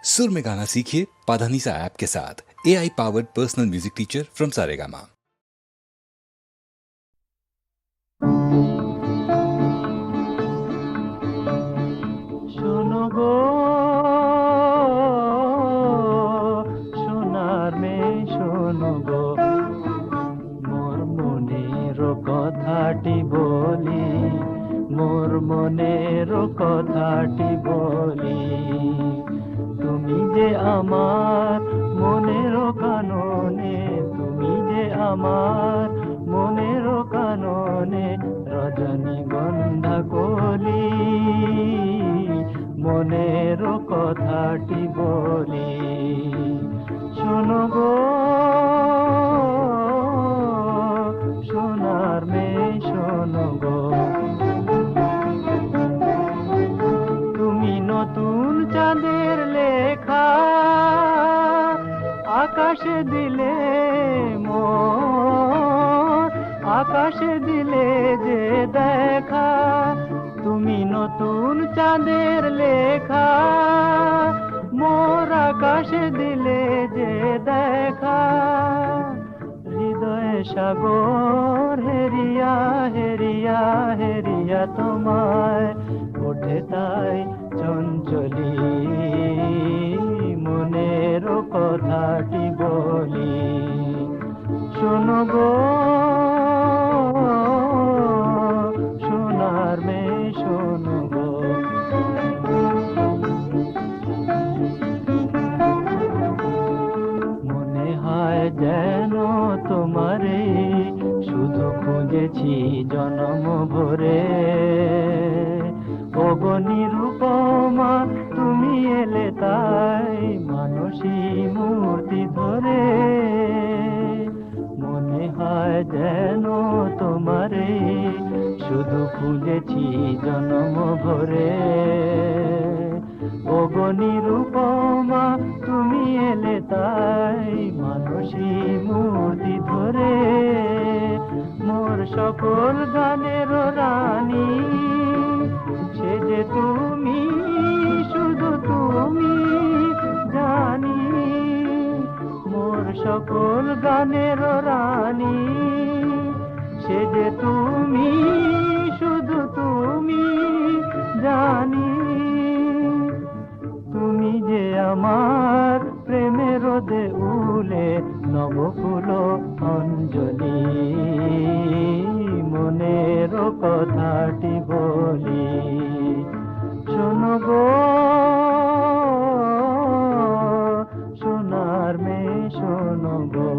सुर में गाना सीखिए पाधानीसा ऐप के साथ। AI powered personal music teacher from Saregama. শোনো গো সোনার মেয়ে শোনো গো মোর মনের কথাটি বলি মোর মনের কথাটি বলি তুমি যে আমার মনের কাননে তুমি যে আমার মনের কাননে রজনীগন্ধা কলি মনের কথাটি বলি শোনো গো সোনার মেয়ে শোনো গো তুমি নতুন চাঁদের লেখা আকাশে দিলে মোর আকাশে দিলে যে দেখা তুমি নতুন চাঁদের লেখা মোর আকাশে দিলে যে দেখা হৃদয়ে সাগর হেরিয়া হেরিয়া হেরিয়া তোমায় ওঠে তাই চঞ্চলি মনের কথাটি বলি শোনো গো সোনার মেয়ে শোনো গো মনে হয় যেন তোমারে শুধু খুঁজেছি জনম ভরে ওগো নিরূপমা তুমি এলে তাই মানসী মূর্তি ধরে মনে হয় যেন তোমারে শুধু খুঁজেছি জনম ভরে ওগো নিরূপমা তুমি এলে তাই মানসী মূর্তি ধরে মোর সকল গানের রানী সে যে তুমি শুধু তুমি জানি মোর সকল গানের রানী সে যে তুমি শুধু তুমি জানি তুমি যে আমার প্রেমের দেউলে নবকুল অঞ্জলি মনের কথাটি বলি শোনো গো সোনার মেয়ে শোনো গো